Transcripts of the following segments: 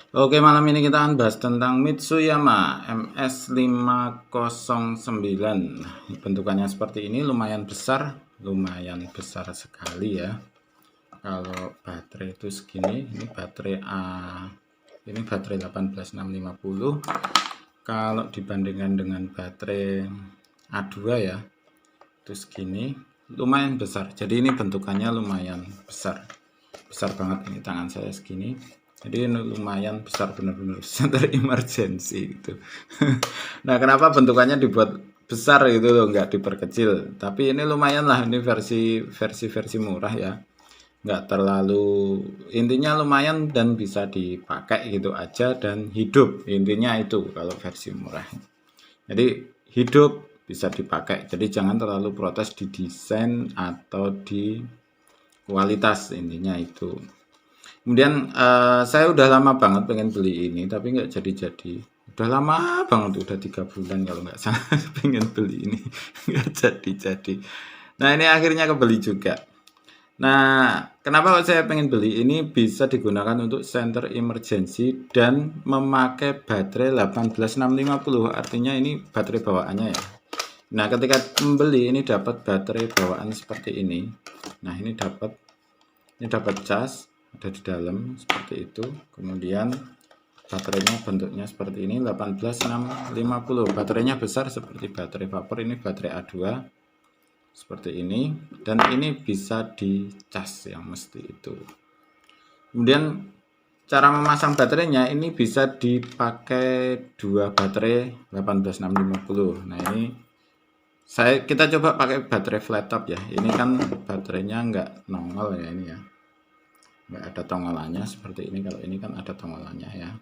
Oke, malam ini kita akan bahas tentang Mitsuyama MS509. Bentukannya seperti ini, lumayan besar sekali ya. Kalau baterai itu segini, ini baterai ini baterai 18650. Kalau dibandingkan dengan baterai A2 ya, itu segini, lumayan besar. Jadi ini bentukannya lumayan besar banget. Ini tangan saya segini, jadi ini lumayan besar, benar-benar center emergency gitu. Nah, kenapa bentukannya dibuat besar gitu loh, nggak diperkecil. Tapi ini lumayan lah, ini versi murah ya, nggak terlalu, intinya lumayan dan bisa dipakai gitu aja dan hidup, intinya itu kalau versi murah. Jadi hidup, bisa dipakai, jadi jangan terlalu protes di desain atau di kualitas, intinya itu. Kemudian saya udah lama banget pengen beli ini tapi nggak jadi-jadi. Udah lama banget, udah 3 bulan kalau nggak salah pengen beli ini nggak jadi-jadi. Nah, ini akhirnya kebeli juga. Nah, kenapa kok saya pengen beli ini? Bisa digunakan untuk center emergency dan memakai baterai 18650. Artinya ini baterai bawaannya ya. Nah, ketika membeli ini dapat baterai bawaan seperti ini. Nah, ini dapat cas, ada di dalam seperti itu. Kemudian baterainya bentuknya seperti ini, 18650. Baterainya besar seperti baterai vapor, ini baterai A2 seperti ini, dan ini bisa dicas yang mesti itu. Kemudian cara memasang baterainya ini bisa dipakai 2 baterai 18650. Nah, ini kita coba pakai baterai flat top ya. Ini kan baterainya nggak nongol ya, ini ya, nggak ada tonggolannya seperti ini. Kalau ini kan ada tonggolannya ya.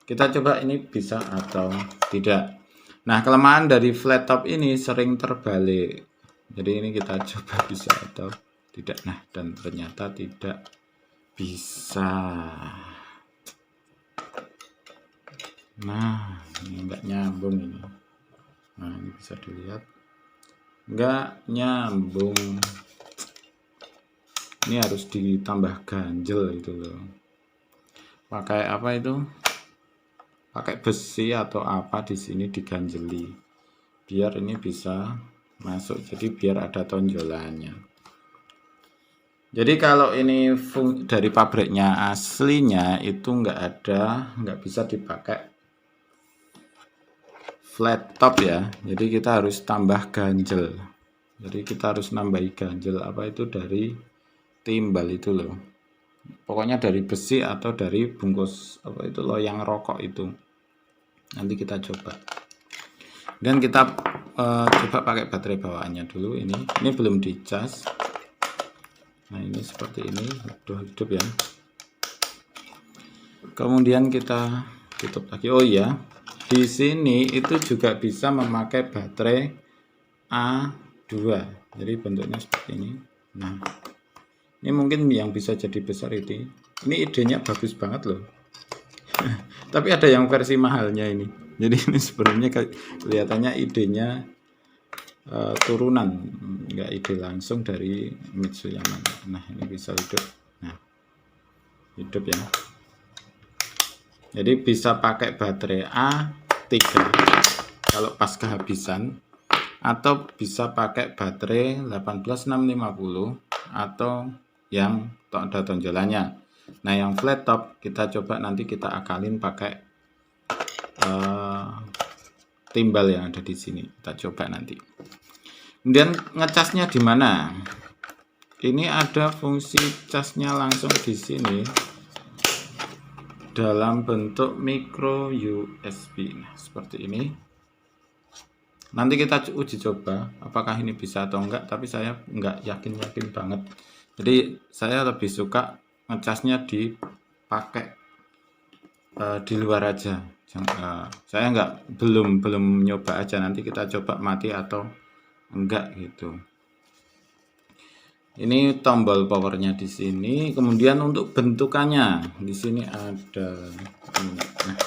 Kita coba ini bisa atau tidak. Nah, kelemahan dari flat top ini sering terbalik. Jadi ini kita coba bisa atau tidak. Nah, dan ternyata tidak bisa. Nah, ini nggak nyambung ini. Nah, ini bisa dilihat nggak nyambung. Ini harus ditambah ganjel itu loh. Pakai apa itu? Pakai besi atau apa di sini diganjeli biar ini bisa masuk, jadi biar ada tonjolannya. Jadi kalau ini dari pabriknya aslinya itu nggak bisa dipakai flat top ya, jadi kita harus tambah ganjel. Jadi kita harus nambahi ganjel apa itu dari timbal itu loh, pokoknya dari besi atau dari bungkus apa itu loyang rokok itu. Nanti kita coba. Dan kita coba pakai baterai bawaannya dulu. Ini belum dicas. Nah, ini seperti ini, udah hidup ya. Kemudian kita tutup lagi. Oh iya, di sini itu juga bisa memakai baterai A2. Jadi bentuknya seperti ini. Nah, ini mungkin yang bisa jadi besar ini. Ini idenya bagus banget loh. Tapi ada yang versi mahalnya ini. Jadi ini sebenarnya kelihatannya idenya turunan, nggak ide langsung dari Mitsuyama. Nah, ini bisa hidup. Nah, hidup ya. Jadi bisa pakai baterai A3 kalau pas kehabisan, atau bisa pakai baterai 18650 atau yang ada tonjolannya. Nah, yang flat top kita coba nanti kita akalin pakai timbal yang ada di sini. Kita coba nanti. Kemudian ngecasnya di mana? Ini ada fungsi casnya langsung di sini dalam bentuk micro USB. Nah, seperti ini. Nanti kita uji coba apakah ini bisa atau enggak, tapi saya enggak yakin banget. Jadi saya lebih suka ngecasnya dipakai di luar aja. Saya belum nyoba aja, nanti kita coba mati atau enggak gitu. Ini tombol powernya di sini. Kemudian untuk bentukannya di sini ada nah,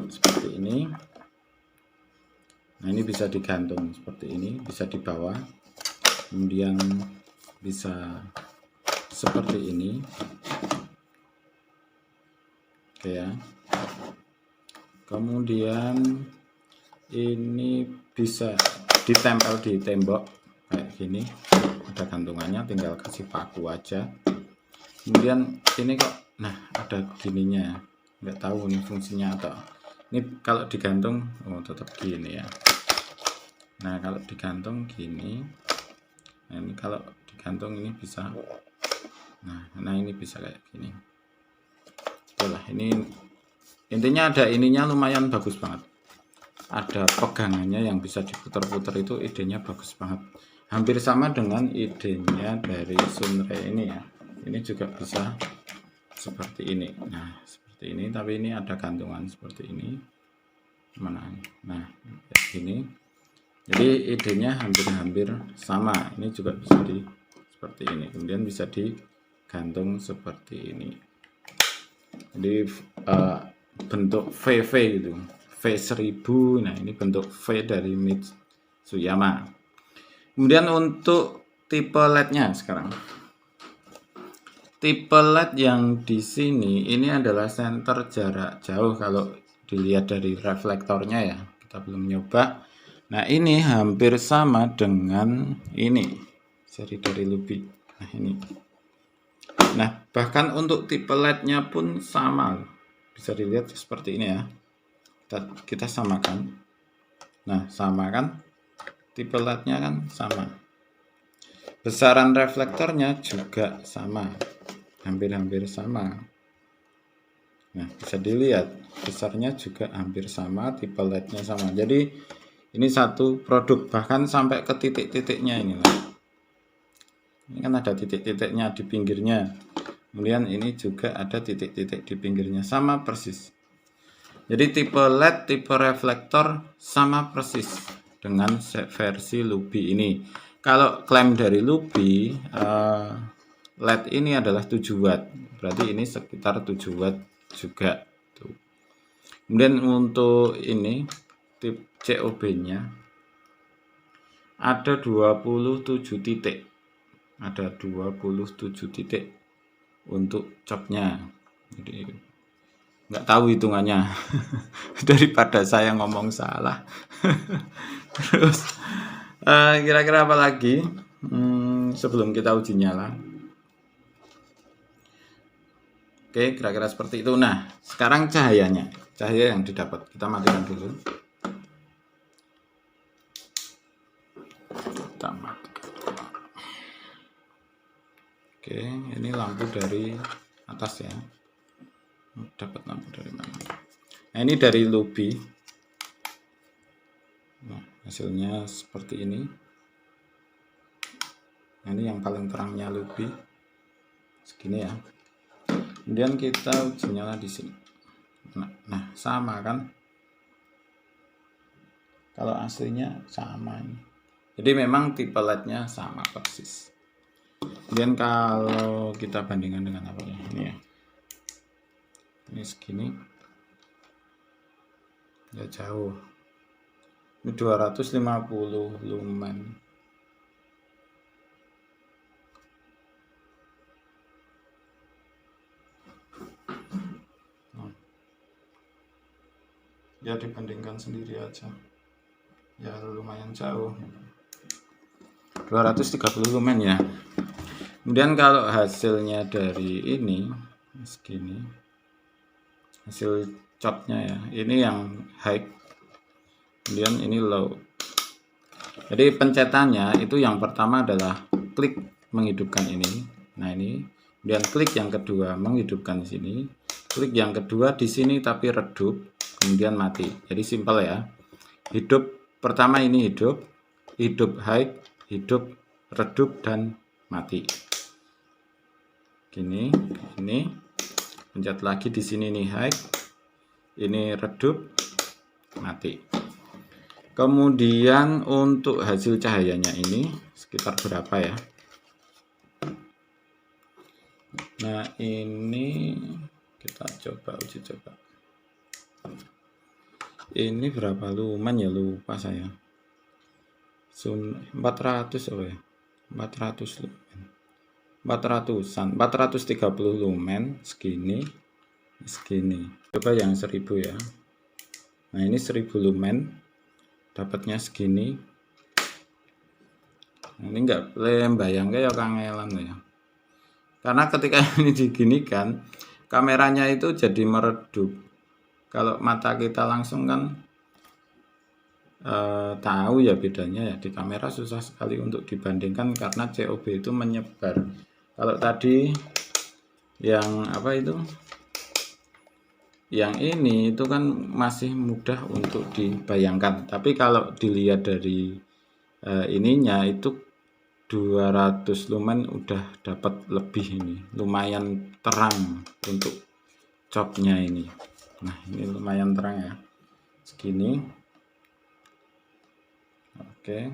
seperti ini. Nah, ini bisa digantung seperti ini, bisa di bawah. Kemudian bisa seperti ini. Oke ya. Kemudian ini bisa ditempel di tembok kayak gini, ada gantungannya, tinggal kasih paku aja. Kemudian ini kok, nah ada gininya, nggak tahu ini fungsinya atau ini kalau digantung, oh tetap gini ya. Nah kalau digantung gini, nah ini kalau digantung ini bisa, nah ini bisa kayak gini. Itulah, ini intinya ada ininya lumayan bagus banget. Ada pegangannya yang bisa diputar-putar, itu idenya bagus banget. Hampir sama dengan idenya dari Sunray ini ya. Ini juga bisa seperti ini. Nah, seperti ini, tapi ini ada gantungan seperti ini. Mana? Nah, kayak gini. Jadi idenya hampir-hampir sama. Ini juga bisa seperti ini. Kemudian bisa digantung seperti ini. Jadi bentuk VV gitu. V1000. Nah, ini bentuk V dari Mitsuyama. Kemudian untuk tipe LED-nya sekarang. Tipe LED yang di sini ini adalah senter jarak jauh kalau dilihat dari reflektornya ya. Kita belum nyoba. Nah, ini hampir sama dengan ini. Seri dari Luby. Nah, ini. Nah, bahkan untuk tipe LED-nya pun sama. Bisa dilihat seperti ini ya. Kita samakan. Nah, sama kan? Tipe LED-nya kan sama. Besaran reflektornya juga sama. Hampir-hampir sama. Nah, bisa dilihat besarnya juga hampir sama, tipe LED-nya sama. Jadi ini satu produk, bahkan sampai ke titik-titiknya ini lah. Ini kan ada titik-titiknya di pinggirnya. Kemudian ini juga ada titik-titik di pinggirnya, sama persis. Jadi tipe LED, tipe reflektor sama persis dengan versi Luby ini. Kalau klaim dari Luby, LED ini adalah 7 watt. Berarti ini sekitar 7 watt juga. Tuh. Kemudian untuk ini tip COB-nya ada 27 titik. Ada 27 titik untuk chopnya. Jadi nggak tahu hitungannya. Daripada saya ngomong salah. Terus kira-kira apa lagi sebelum kita uji nyala? Oke, kira-kira seperti itu. Nah, sekarang cahayanya, cahaya yang didapat kita matikan dulu. Kita matikan. Oke, ini lampu dari atas ya. Dapat lampu dari mana? Nah, ini dari Luby. Nah, hasilnya seperti ini. Nah, ini yang paling terangnya Luby. Segini ya. Kemudian kita uji nyala di sini. Nah, sama kan? Kalau aslinya sama. Jadi memang tipe LED-nya sama persis. Kemudian kalau kita bandingkan dengan apa ya? Ini ya. Ini segini. Ya jauh. Ini 250 lumen. Ya dibandingkan sendiri aja. Ya lumayan jauh. 230 lumen ya. Kemudian kalau hasilnya dari ini segini, hasil chopnya ya, ini yang high, kemudian ini low. Jadi pencetannya itu yang pertama adalah klik menghidupkan ini. Nah ini, kemudian klik yang kedua menghidupkan sini, klik yang kedua di sini tapi redup, kemudian mati. Jadi simpel ya. Hidup pertama ini hidup high, hidup, redup dan mati. Gini, ini pencet lagi di sini nih high, ini redup, mati. Kemudian untuk hasil cahayanya ini sekitar berapa ya? Nah ini kita coba uji coba. Ini berapa lumen ya, lupa saya. 400 oh ya, 400 lumen. 430 lumen segini. coba yang 1000 ya. Nah ini 1000 lumen, dapatnya segini. Nah, ini enggak bayangke ya kangelan ya. Karena ketika ini diginikan, kameranya itu jadi meredup. Kalau mata kita langsung kan tahu ya bedanya ya. Di kamera susah sekali untuk dibandingkan karena COB itu menyebar. Kalau tadi yang apa itu, yang ini itu kan masih mudah untuk dibayangkan. Tapi kalau dilihat dari ininya itu 200 lumen udah dapat lebih, ini lumayan terang untuk chopnya ini. Nah ini lumayan terang ya, segini. Oke,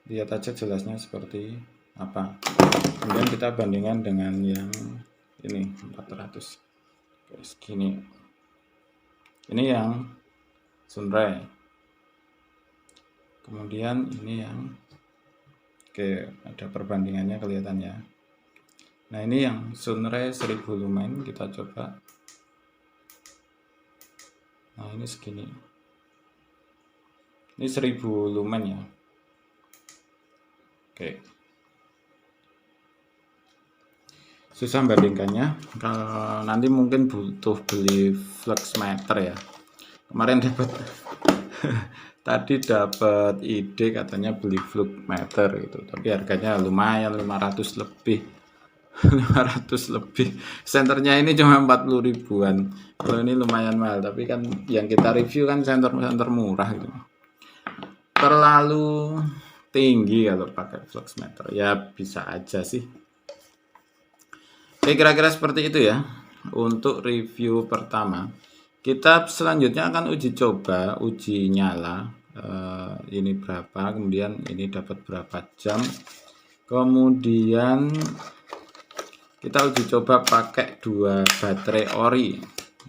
lihat aja jelasnya seperti apa. Kemudian kita bandingkan dengan yang ini 400. Oke, segini. Ini yang Sunray. Kemudian ini yang, oke, ada perbandingannya kelihatan ya. Nah ini yang Sunray 1000 lumen, kita coba. Nah ini segini. Ini 1000 lumen ya. Oke. Susah bandingkannya. Kalau nanti mungkin butuh beli flux meter ya. Kemarin dapat tadi dapat ide katanya beli flux meter gitu. Tapi harganya lumayan 500 lebih. 500 lebih. Senternya ini cuma 40 ribuan. Kalau ini lumayan mahal, tapi kan yang kita review kan senter murah gitu. Terlalu tinggi kalau pakai flux meter, ya bisa aja sih. Oke, kira-kira seperti itu ya untuk review pertama. Kita selanjutnya akan uji coba, uji nyala. Ini berapa, kemudian ini dapat berapa jam, kemudian kita uji coba pakai 2 baterai ori.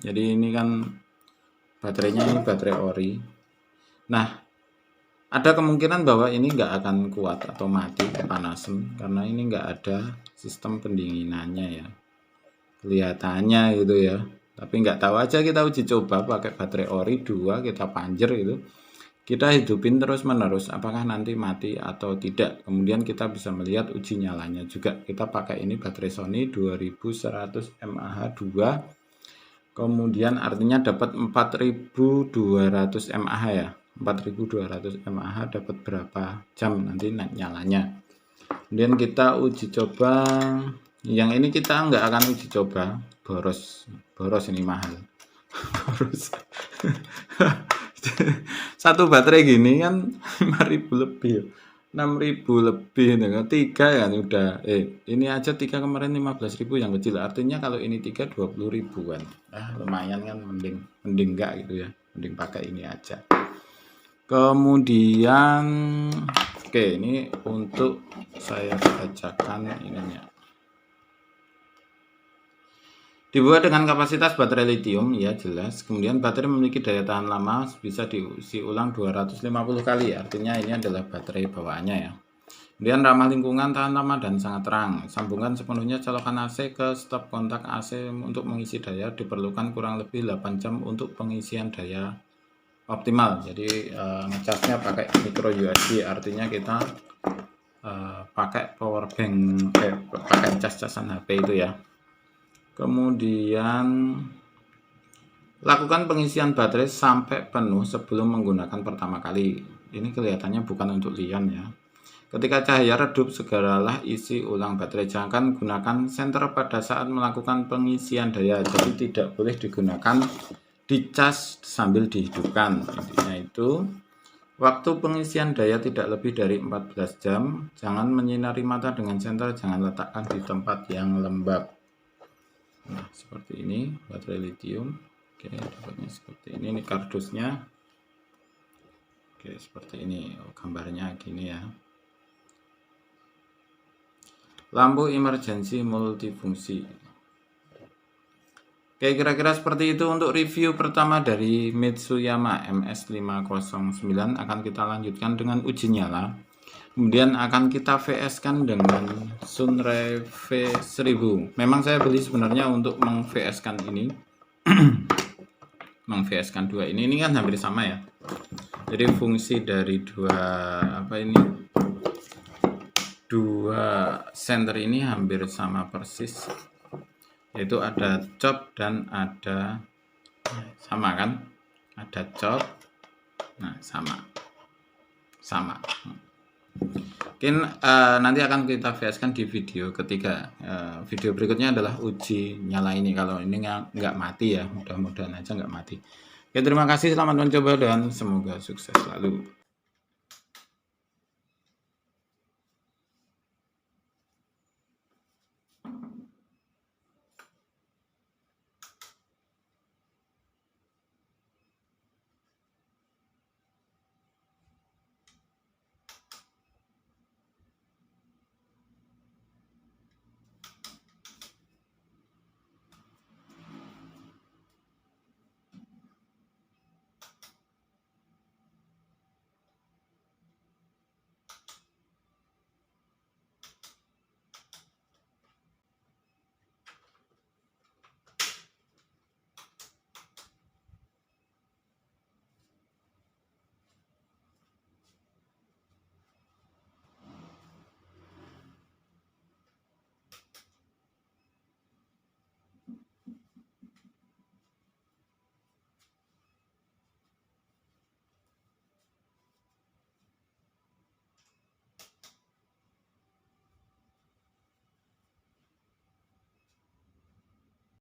Jadi ini kan baterainya, ini baterai ori. Nah ada kemungkinan bahwa ini nggak akan kuat atau mati kepanasan karena ini nggak ada sistem pendinginannya ya, kelihatannya gitu ya. Tapi nggak tahu aja, kita uji coba pakai baterai ori 2, kita panjer gitu, kita hidupin terus menerus apakah nanti mati atau tidak. Kemudian kita bisa melihat uji nyalanya juga. Kita pakai ini baterai Sony 2100 mAh 2, kemudian artinya dapat 4200 mAh ya. 4200 mAh dapat berapa jam nanti nyalanya. Kemudian kita uji coba yang ini, kita nggak akan uji coba boros ini mahal. Boros. Satu baterai gini kan 5000 lebih, 6000 lebih, 3 kan udah ini aja 3 kemarin 15.000 yang kecil, artinya kalau ini 3 20 ribuan. Lumayan kan, mending enggak gitu ya, mending pakai ini aja. Kemudian oke, ini untuk saya bacakan ininya. Dibuat dengan kapasitas baterai lithium ya jelas. Kemudian baterai memiliki daya tahan lama, bisa diisi ulang 250 kali. Artinya ini adalah baterai bawaannya ya. Kemudian ramah lingkungan, tahan lama dan sangat terang. Sambungkan sepenuhnya colokan AC ke stop kontak AC untuk mengisi daya. Diperlukan kurang lebih 8 jam untuk pengisian daya optimal. Jadi ngecasnya pakai micro USB, artinya kita pakai power bank, pakai cas-casan HP itu ya. Kemudian lakukan pengisian baterai sampai penuh sebelum menggunakan pertama kali. Ini kelihatannya bukan untuk Lion ya. Ketika cahaya redup, segeralah isi ulang baterai. Jangan gunakan senter pada saat melakukan pengisian daya. Jadi tidak boleh digunakan dicas sambil dihidupkan. Intinya itu, waktu pengisian daya tidak lebih dari 14 jam. Jangan menyinari mata dengan senter, jangan letakkan di tempat yang lembab. Nah, seperti ini baterai lithium. Oke, dapatnya seperti ini kardusnya. Oke, seperti ini gambarnya gini ya. Lampu emergency multifungsi. Oke, kira-kira seperti itu untuk review pertama dari Mitsuyama MS509. Akan kita lanjutkan dengan uji nyala. Kemudian akan kita VS kan dengan Sunray V1000. Memang saya beli sebenarnya untuk meng-VS kan ini. Meng-VS kan dua ini kan hampir sama ya. Jadi fungsi dari dua center ini hampir sama persis. Yaitu ada chop dan ada sama kan? Ada chop. Nah, sama. Mungkin nanti akan kita VS-kan di video ketiga. Video berikutnya adalah uji nyala ini. Kalau ini nggak mati ya, mudah-mudahan aja nggak mati. Oke, terima kasih, selamat mencoba dan semoga sukses selalu.